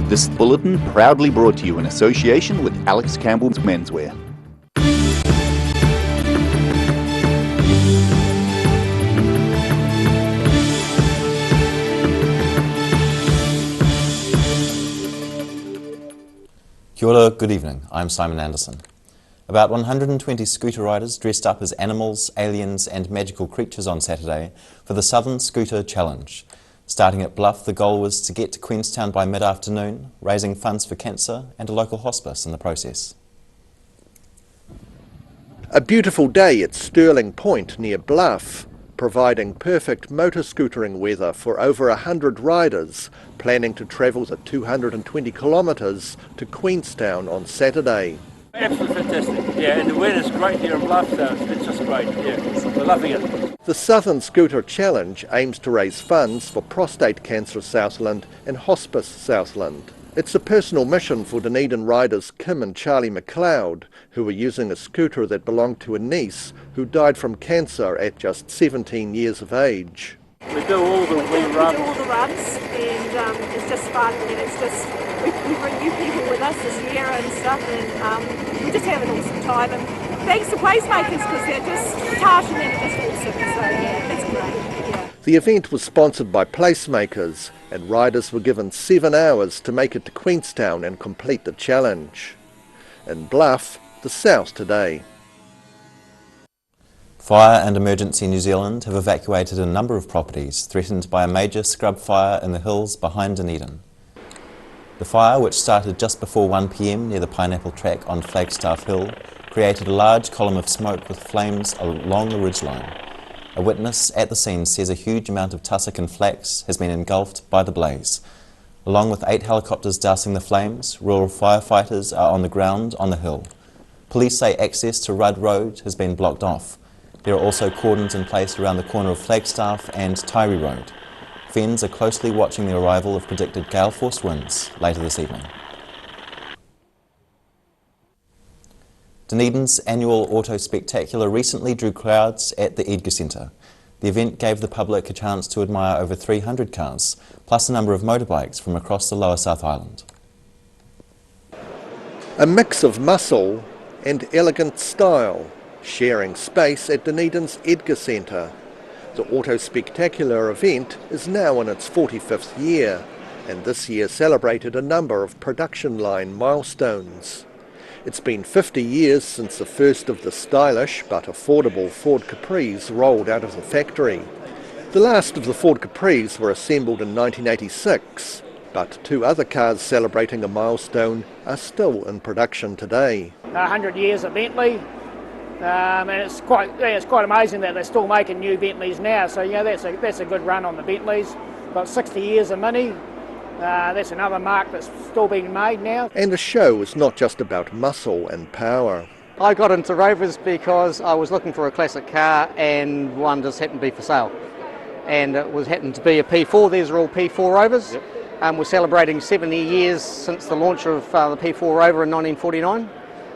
This bulletin proudly brought to you in association with Alex Campbell's Menswear. Kia ora, good evening. I'm Simon Anderson. About 120 scooter riders dressed up as animals, aliens and magical creatures on Saturday for the Southern Scooter Challenge. Starting at Bluff, the goal was to get to Queenstown by mid-afternoon, raising funds for cancer and a local hospice in the process. A beautiful day at Stirling Point near Bluff, providing perfect motor scootering weather for over 100 riders planning to travel the 220 kilometres to Queenstown on Saturday. Absolutely fantastic, yeah, and the weather's great here in Bluff, so it's just great, yeah, we're loving it. The Southern Scooter Challenge aims to raise funds for prostate cancer Southland and hospice Southland. It's a personal mission for Dunedin riders Kim and Charlie McLeod, who were using a scooter that belonged to a niece who died from cancer at just 17 years of age. We do all the We do all the runs, and it's just fun, and it's just, we bring new people with us this year and stuff, and we just have an awesome time. And thanks to Placemakers, because they're just, Tash and them are just awesome, so yeah, it's great. Yeah. The event was sponsored by Placemakers, and riders were given 7 hours to make it to Queenstown and complete the challenge. In Bluff, the South today. Fire and Emergency New Zealand have evacuated a number of properties threatened by a major scrub fire in the hills behind Dunedin. The fire, which started just before 1 p.m. near the Pineapple Track on Flagstaff Hill, created a large column of smoke with flames along the ridgeline. A witness at the scene says a huge amount of tussock and flax has been engulfed by the blaze. Along with 8 helicopters dousing the flames, rural firefighters are on the ground on the hill. Police say access to Rudd Road has been blocked off. There are also cordons in place around the corner of Flagstaff and Tyree Road. Fens are closely watching the arrival of predicted gale-force winds later this evening. Dunedin's annual Auto Spectacular recently drew crowds at the Edgar Centre. The event gave the public a chance to admire over 300 cars, plus a number of motorbikes from across the Lower South Island. A mix of muscle and elegant style, sharing space at Dunedin's Edgar Centre. The Auto Spectacular event is now in its 45th year, and this year celebrated a number of production line milestones. It's been 50 years since the first of the stylish but affordable Ford Capris rolled out of the factory. The last of the Ford Capris were assembled in 1986, but 2 other cars celebrating a milestone are still in production today. 100 years of Bentley, and it's quite amazing that they're still making new Bentleys now. So yeah, that's a good run on the Bentleys. Got 60 years of Mini. That's another mark that's still being made now. And the show is not just about muscle and power. I got into Rovers because I was looking for a classic car and one just happened to be for sale. And it happened to be a P4. These are all P4 Rovers. Yep. We're celebrating 70 years since the launch of the P4 Rover in 1949.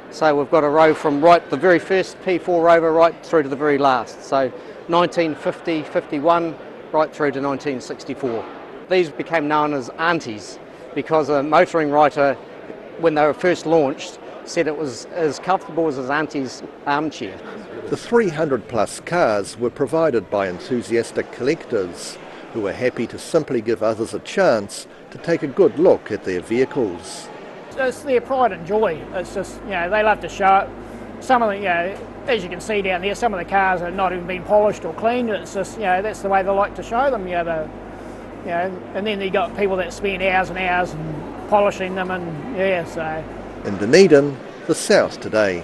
So we've got a row from the very first P4 Rover right through to the very last. So 1950, 51, right through to 1964. These became known as aunties because a motoring writer, when they were first launched, said it was as comfortable as his auntie's armchair. The 300 plus cars were provided by enthusiastic collectors who were happy to simply give others a chance to take a good look at their vehicles. It's their pride and joy. It's just, they love to show it. Some of the, as you can see down there, some of the cars are not even been polished or cleaned. It's just, that's the way they like to show them. And then you got people that spend hours and hours polishing them, and so. In Dunedin, the South today.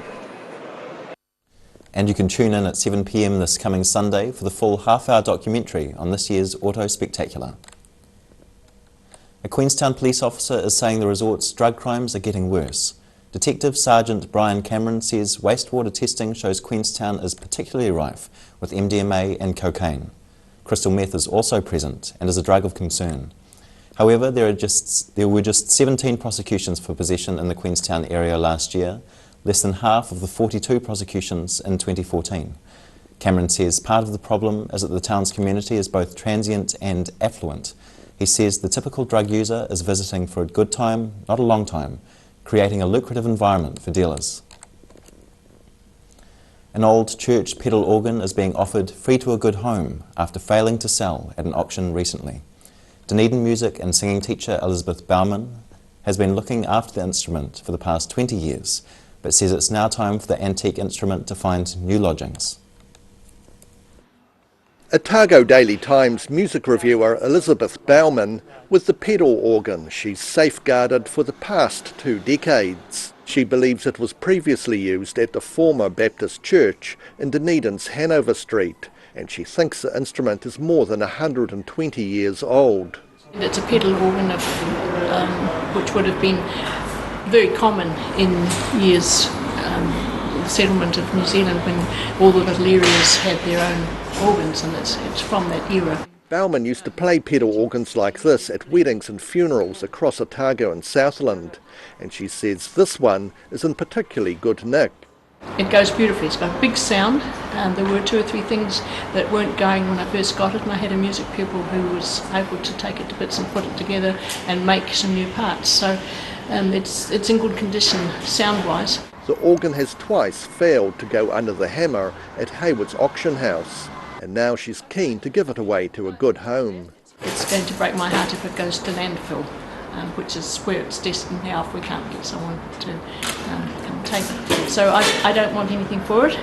And you can tune in at 7 p.m. this coming Sunday for the full half-hour documentary on this year's Auto Spectacular. A Queenstown police officer is saying the resort's drug crimes are getting worse. Detective Sergeant Brian Cameron says wastewater testing shows Queenstown is particularly rife with MDMA and cocaine. Crystal meth is also present and is a drug of concern. However, there were just 17 prosecutions for possession in the Queenstown area last year, less than half of the 42 prosecutions in 2014. Cameron says part of the problem is that the town's community is both transient and affluent. He says the typical drug user is visiting for a good time, not a long time, creating a lucrative environment for dealers. An old church pedal organ is being offered free to a good home after failing to sell at an auction recently. Dunedin music and singing teacher Elizabeth Bauman has been looking after the instrument for the past 20 years, but says it's now time for the antique instrument to find new lodgings. Otago Daily Times music reviewer Elizabeth Bauman with the pedal organ she's safeguarded for the past 2 decades. She believes it was previously used at the former Baptist church in Dunedin's Hanover Street, and she thinks the instrument is more than 120 years old. It's a pedal organ which would have been very common in years settlement of New Zealand when all the little areas had their own organs, and it's from that era. Bauman used to play pedal organs like this at weddings and funerals across Otago and Southland, and she says this one is in particularly good nick. It goes beautifully. It's got a big sound. There were 2 or 3 things that weren't going when I first got it, and I had a music pupil who was able to take it to bits and put it together and make some new parts. So it's in good condition sound-wise. The organ has twice failed to go under the hammer at Hayward's auction house, and now she's keen to give it away to a good home. It's going to break my heart if it goes to landfill, which is where it's destined now if we can't get someone to come take it. So I don't want anything for it.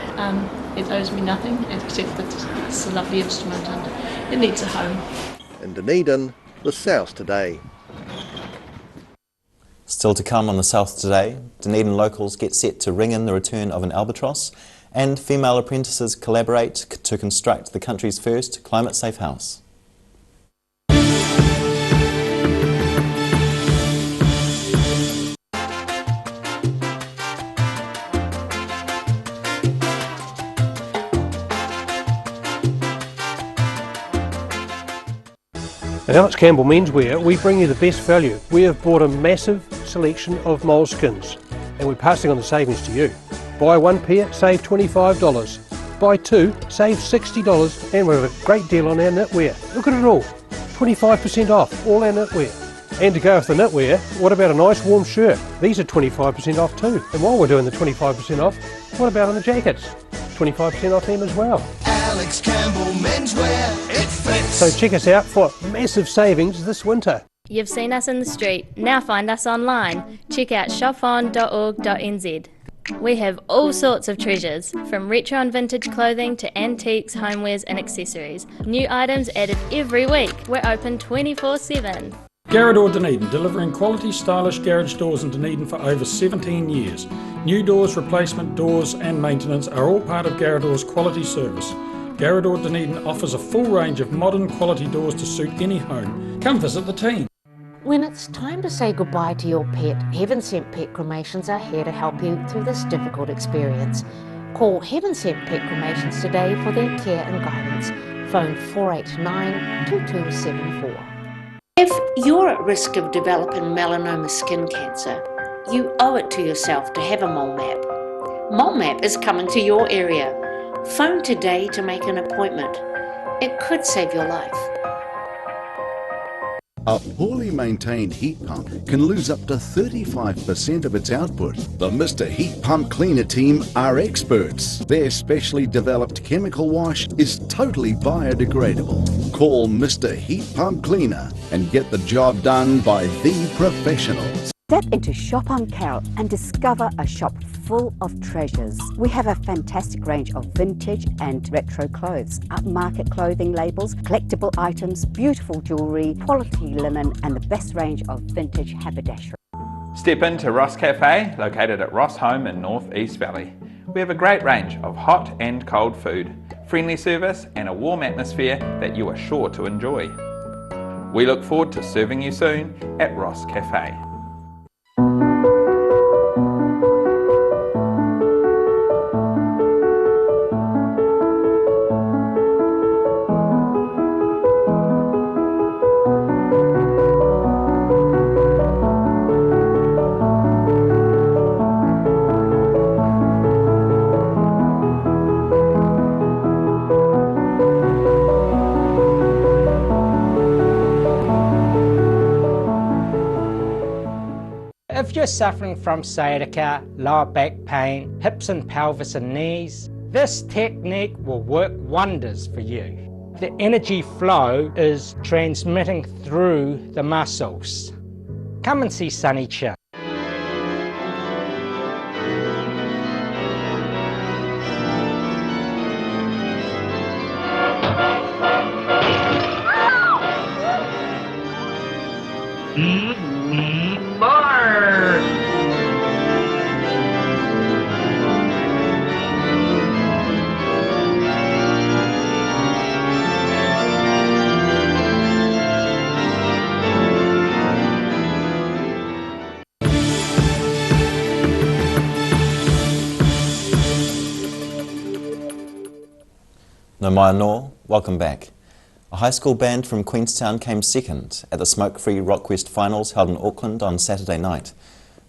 It owes me nothing except that it's a lovely instrument and it needs a home. In Dunedin, the South Today. Still to come on the South Today, Dunedin locals get set to ring in the return of an albatross, and female apprentices collaborate to construct the country's first climate-safe house. At Alex Campbell Menswear, we bring you the best value. We have bought a massive selection of moleskins and we're passing on the savings to you. Buy 1 pair, save $25. Buy 2, save $60, and we have a great deal on our knitwear. Look at it all, 25% off all our knitwear. And to go with the knitwear, what about a nice warm shirt? These are 25% off too. And while we're doing the 25% off, what about on the jackets? 25% off them as well. Alex Campbell Menswear, it fits. So check us out for massive savings this winter. You've seen us in the street, now find us online. Check out shopon.org.nz. We have all sorts of treasures, from retro and vintage clothing to antiques, homewares and accessories. New items added every week. We're open 24/7. Garrador Dunedin, delivering quality, stylish garage doors in Dunedin for over 17 years. New doors, replacement doors and maintenance are all part of Garrador's quality service. Garrador Dunedin offers a full range of modern quality doors to suit any home. Come visit the team. When it's time to say goodbye to your pet, Heaven Sent Pet Cremations are here to help you through this difficult experience. Call Heaven Sent Pet Cremations today for their care and guidance. Phone 489-2274. If you're at risk of developing melanoma skin cancer, you owe it to yourself to have a mole map. Mole map is coming to your area. Phone today to make an appointment. It could save your life. A poorly maintained heat pump can lose up to 35% of its output. The Mr. Heat Pump Cleaner team are experts. Their specially developed chemical wash is totally biodegradable. Call Mr. Heat Pump Cleaner and get the job done by the professionals. Step into Shop on Carol and discover a shop full of treasures. We have a fantastic range of vintage and retro clothes, upmarket clothing labels, collectible items, beautiful jewellery, quality linen and the best range of vintage haberdashery. Step into Ross Cafe, located at Ross Home in North East Valley. We have a great range of hot and cold food, friendly service and a warm atmosphere that you are sure to enjoy. We look forward to serving you soon at Ross Cafe. If you're suffering from sciatica, lower back pain, hips and pelvis and knees, this technique will work wonders for you. The energy flow is transmitting through the muscles. Come and see Sunny Chin. No mai anō, welcome back. A high school band from Queenstown came second at the Smoke-Free Rockquest Finals held in Auckland on Saturday night.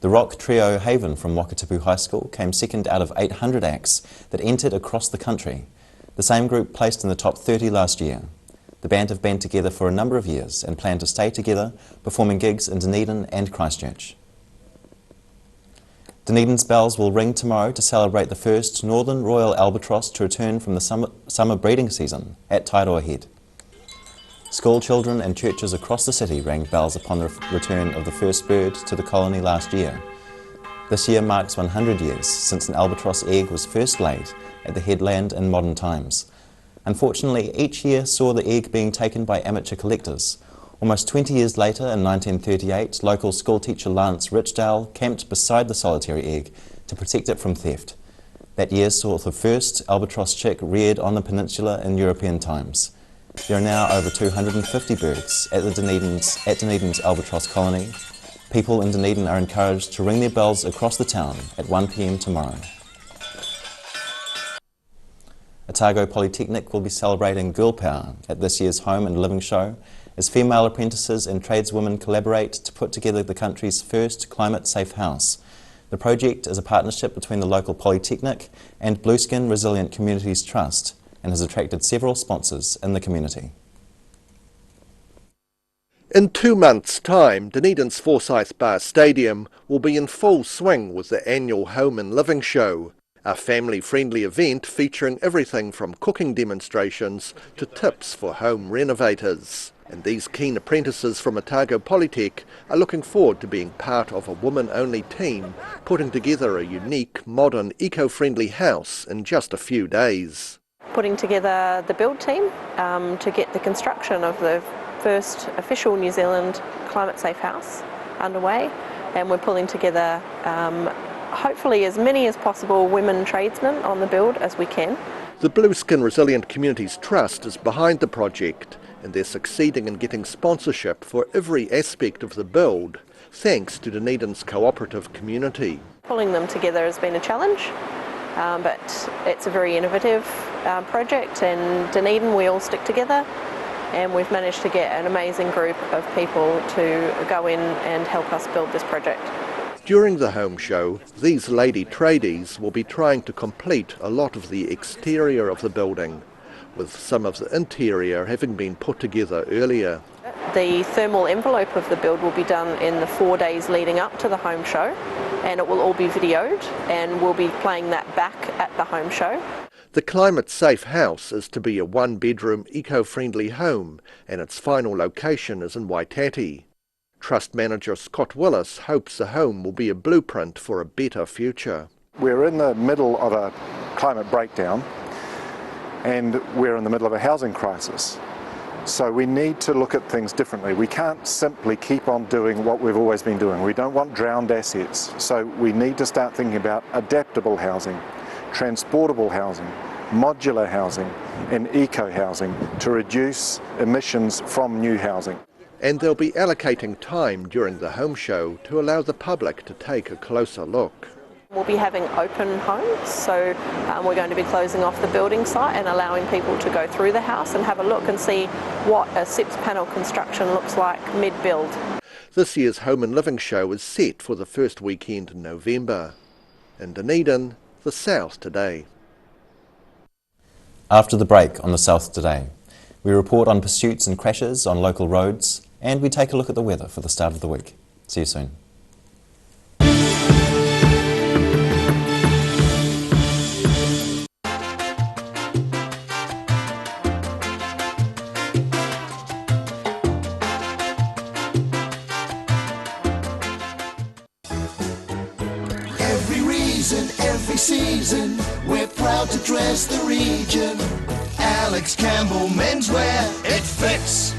The rock trio Haven from Wakatipu High School came second out of 800 acts that entered across the country. The same group placed in the top 30 last year. The band have been together for a number of years and plan to stay together, performing gigs in Dunedin and Christchurch. Dunedin's bells will ring tomorrow to celebrate the first northern royal albatross to return from the summer breeding season at Tairoa Head. School children and churches across the city rang bells upon the return of the first bird to the colony last year. This year marks 100 years since an albatross egg was first laid at the headland in modern times. Unfortunately, each year saw the egg being taken by amateur collectors. Almost 20 years later, in 1938, local schoolteacher Lance Richdale camped beside the solitary egg to protect it from theft. That year saw the first albatross chick reared on the peninsula in European times. There are now over 250 birds at Dunedin's albatross colony. People in Dunedin are encouraged to ring their bells across the town at 1 p.m. tomorrow. Otago Polytechnic will be celebrating Girl Power at this year's Home and Living Show as female apprentices and tradeswomen collaborate to put together the country's first climate-safe house. The project is a partnership between the local Polytechnic and Blueskin Resilient Communities Trust and has attracted several sponsors in the community. In 2 months' time, Dunedin's Forsyth Bar Stadium will be in full swing with the annual Home and Living Show, a family-friendly event featuring everything from cooking demonstrations to tips for home renovators. And these keen apprentices from Otago Polytech are looking forward to being part of a woman-only team putting together a unique, modern, eco-friendly house in just a few days. Putting together the build team to get the construction of the first official New Zealand climate-safe house underway, and we're pulling together hopefully as many as possible women tradesmen on the build as we can. The Blueskin Resilient Communities Trust is behind the project, and they're succeeding in getting sponsorship for every aspect of the build, thanks to Dunedin's cooperative community. Pulling them together has been a challenge, but it's a very innovative project, and Dunedin, we all stick together, and we've managed to get an amazing group of people to go in and help us build this project. During the home show, these lady tradies will be trying to complete a lot of the exterior of the building, with some of the interior having been put together earlier. The thermal envelope of the build will be done in the 4 days leading up to the home show, and it will all be videoed, and we'll be playing that back at the home show. The climate-safe house is to be a one-bedroom, eco-friendly home, and its final location is in Waitati. Trust manager Scott Willis hopes the home will be a blueprint for a better future. We're in the middle of a climate breakdown, and we're in the middle of a housing crisis. So we need to look at things differently. We can't simply keep on doing what we've always been doing. We don't want drowned assets. So we need to start thinking about adaptable housing, transportable housing, modular housing and eco-housing to reduce emissions from new housing. And they'll be allocating time during the home show to allow the public to take a closer look. We'll be having open homes, so we're going to be closing off the building site and allowing people to go through the house and have a look and see what a SIPS panel construction looks like mid-build. This year's Home and Living Show is set for the first weekend in November. In Dunedin, the South Today. After the break on the South Today, we report on pursuits and crashes on local roads, and we take a look at the weather for the start of the week. See you soon. season, we're proud to dress the region. Alex Campbell Menswear, it fits.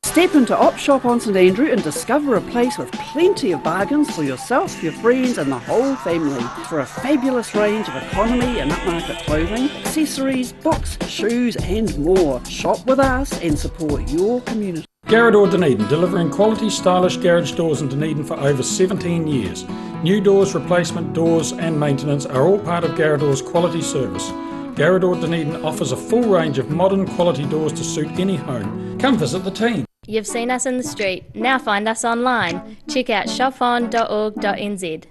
Step into Op Shop on St Andrew and discover a place with plenty of bargains for yourself, your friends and the whole family. For a fabulous range of economy and upmarket clothing, accessories, books, shoes and more. Shop with us and support your community. Garrador Dunedin, delivering quality stylish garage doors in Dunedin for over 17 years. New doors, replacement doors and maintenance are all part of Garrador's quality service. Garrador Dunedin offers a full range of modern quality doors to suit any home. Come visit the team. You've seen us in the street, now find us online. Check out shopon.org.nz.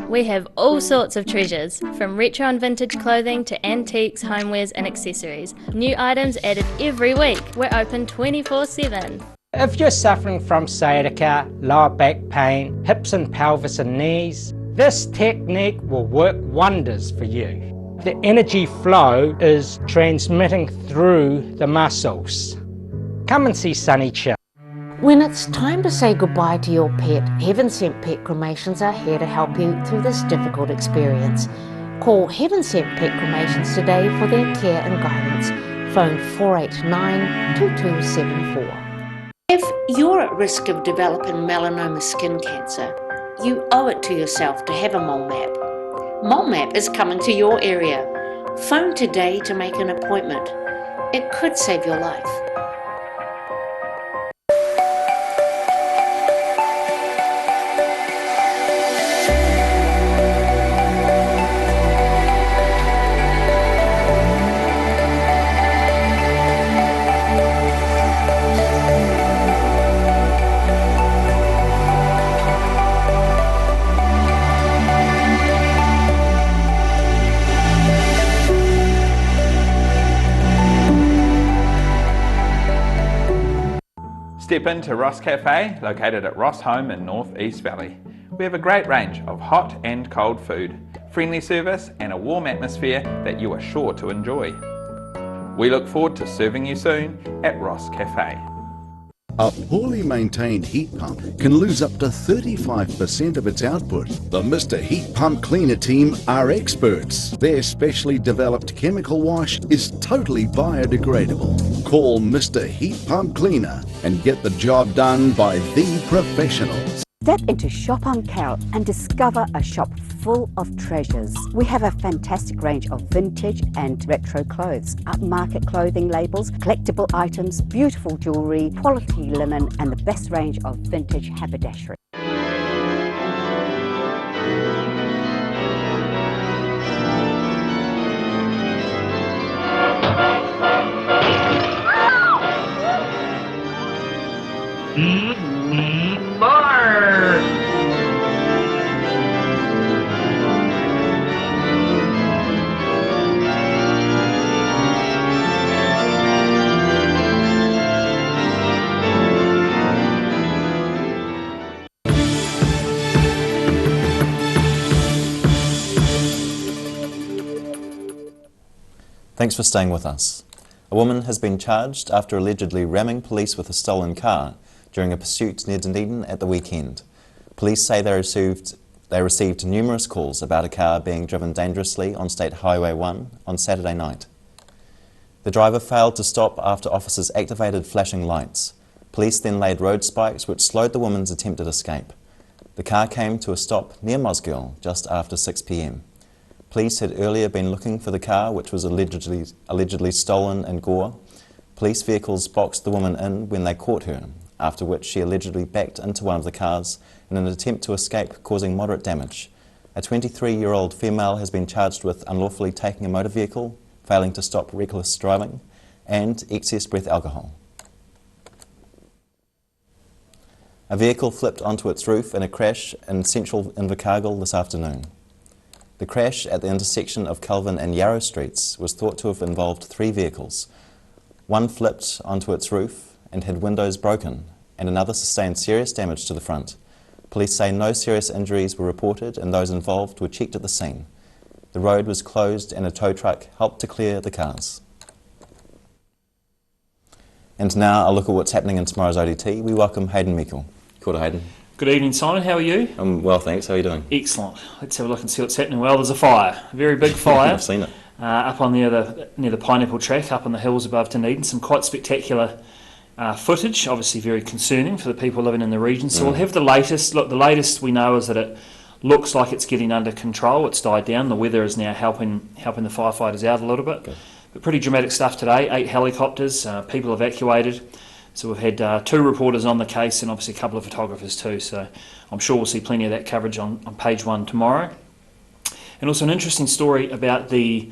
We have all sorts of treasures, from retro and vintage clothing to antiques, homewares and accessories. New items added every week. We're open 24/7. If you're suffering from sciatica, lower back pain, hips and pelvis and knees, this technique will work wonders for you. The energy flow is transmitting through the muscles. Come and see Sunny Chill. When it's time to say goodbye to your pet, Heaven Sent Pet Cremations are here to help you through this difficult experience. Call Heaven Sent Pet Cremations today for their care and guidance. Phone 489-2274. If you're at risk of developing melanoma skin cancer, you owe it to yourself to have a mole map. Mole map is coming to your area. Phone today to make an appointment. It could save your life. Step into Ross Cafe, located at Ross Home in North East Valley. We have a great range of hot and cold food, friendly service and a warm atmosphere that you are sure to enjoy. We look forward to serving you soon at Ross Cafe. A poorly maintained heat pump can lose up to 35% of its output. The Mr. Heat Pump Cleaner team are experts. Their specially developed chemical wash is totally biodegradable. Call Mr. Heat Pump Cleaner and get the job done by the professionals. Step into Shop on Carrot and discover a shop full of treasures. We have a fantastic range of vintage and retro clothes, upmarket clothing labels, collectible items, beautiful jewellery, quality linen and the best range of vintage haberdashery. Thanks for staying with us. A woman has been charged after allegedly ramming police with a stolen car during a pursuit near Dunedin at the weekend. Police say they received numerous calls about a car being driven dangerously on State Highway 1 on Saturday night. The driver failed to stop after officers activated flashing lights. Police then laid road spikes which slowed the woman's attempted escape. The car came to a stop near Mosgiel just after 6 p.m. Police had earlier been looking for the car which was allegedly stolen in Gore. Police vehicles boxed the woman in when they caught her, after which she allegedly backed into one of the cars in an attempt to escape, causing moderate damage. A 23-year-old female has been charged with unlawfully taking a motor vehicle, failing to stop reckless driving, and excess breath alcohol. A vehicle flipped onto its roof in a crash in central Invercargill this afternoon. The crash at the intersection of Kelvin and Yarrow Streets was thought to have involved 3 vehicles. One flipped onto its roof and had windows broken, and another sustained serious damage to the front. Police say no serious injuries were reported and those involved were checked at the scene. The road was closed and a tow truck helped to clear the cars. And now a look at what's happening in tomorrow's ODT. We welcome Hayden Meikle. Kia ora, Hayden. Good evening, Simon. How are you? I'm well, thanks. How are you doing? Excellent. Let's have a look and see what's happening. Well, there's a fire, a very big fire. I've seen it. Up on near the Pineapple Track, up on the hills above Dunedin. Some quite spectacular footage, obviously very concerning for the people living in the region. So we'll have the latest. Look, the latest we know is that it looks like it's getting under control. It's died down. The weather is now helping the firefighters out a little bit. Okay. But pretty dramatic stuff today. 8 helicopters, people evacuated. So we've had 2 reporters on the case and obviously a couple of photographers too. So I'm sure we'll see plenty of that coverage on page 1 tomorrow. And also an interesting story about the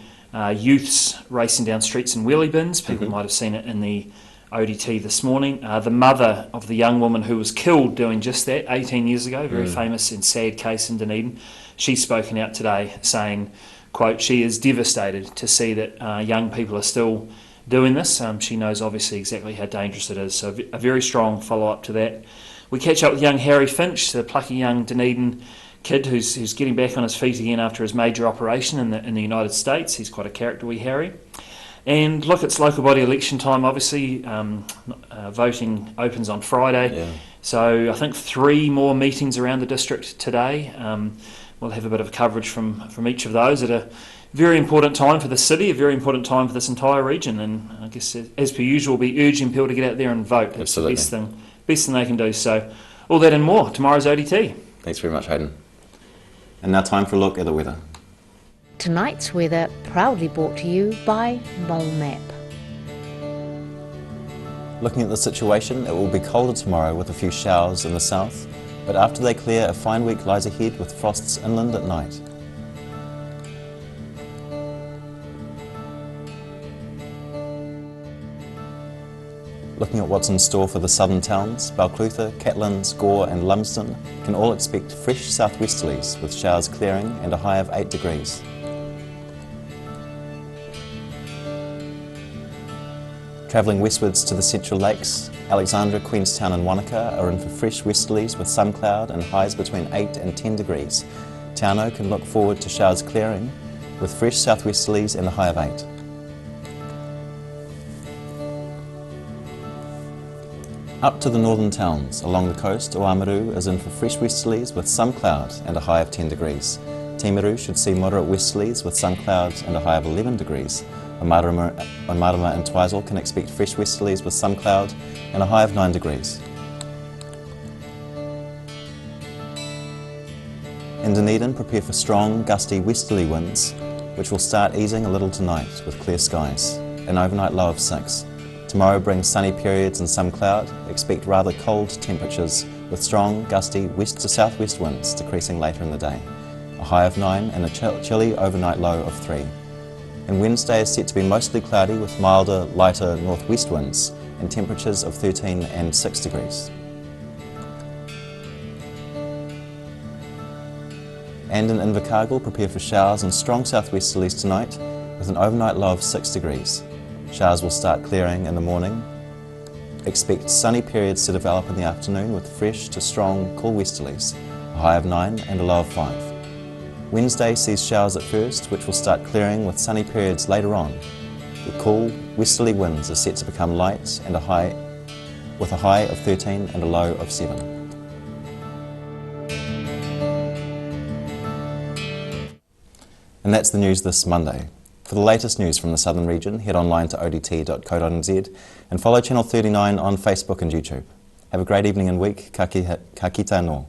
youths racing down streets in wheelie bins. People might have seen it in the ODT this morning. The mother of the young woman who was killed doing just that 18 years ago, very famous and sad case in Dunedin, she's spoken out today saying, quote, she is devastated to see that young people are still doing this. She knows obviously exactly how dangerous it is. So a very strong follow-up to that. We catch up with young Harry Finch, the plucky young Dunedin kid who's getting back on his feet again after his major operation in the United States. He's quite a character, wee Harry. And look, it's local body election time, obviously. Voting opens on Friday. Yeah. So I think 3 more meetings around the district today. We'll have a bit of coverage from each of those at a very important time for the city, a very important time for this entire region. And I guess, as per usual, we'll be urging people to get out there and vote. That's the best thing they can do. So all that and more, tomorrow's ODT. Thanks very much, Hayden. And now time for a look at the weather. Tonight's weather proudly brought to you by Mole Map. Looking at the situation, it will be colder tomorrow with a few showers in the south, but after they clear, a fine week lies ahead with frosts inland at night. Looking at what's in store for the southern towns, Balclutha, Catlins, Gore and Lumsden can all expect fresh southwesterlies with showers clearing and a high of 8 degrees. Travelling westwards to the Central Lakes, Alexandra, Queenstown and Wanaka are in for fresh westerlies with some cloud and highs between 8 and 10 degrees. Tauranga can look forward to showers clearing with fresh southwesterlies and a high of 8. Up to the northern towns, along the coast, Oamaru is in for fresh westerlies with some cloud and a high of 10 degrees. Timaru should see moderate westerlies with some clouds and a high of 11 degrees. Marama and Twizel can expect fresh westerlies with some cloud and a high of 9 degrees. In Dunedin, prepare for strong, gusty westerly winds, which will start easing a little tonight with clear skies. An overnight low of 6. Tomorrow brings sunny periods and some cloud. Expect rather cold temperatures with strong, gusty west to southwest winds decreasing later in the day. A high of 9 and a chilly overnight low of 3. And Wednesday is set to be mostly cloudy with milder, lighter northwest winds and temperatures of 13 and 6 degrees. And in Invercargill, prepare for showers and strong southwesterlies tonight with an overnight low of 6 degrees. Showers will start clearing in the morning. Expect sunny periods to develop in the afternoon with fresh to strong, cool westerlies, a high of 9 and a low of 5. Wednesday sees showers at first, which will start clearing with sunny periods later on. The cool, westerly winds are set to become light and a high of 13 and a low of 7. And that's the news this Monday. For the latest news from the southern region, head online to odt.co.nz and follow Channel 39 on Facebook and YouTube. Have a great evening and week. Ka kite anō.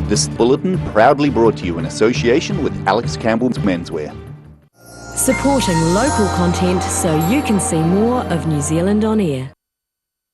This bulletin proudly brought to you in association with Alex Campbell's Menswear. Supporting local content so you can see more of New Zealand on air.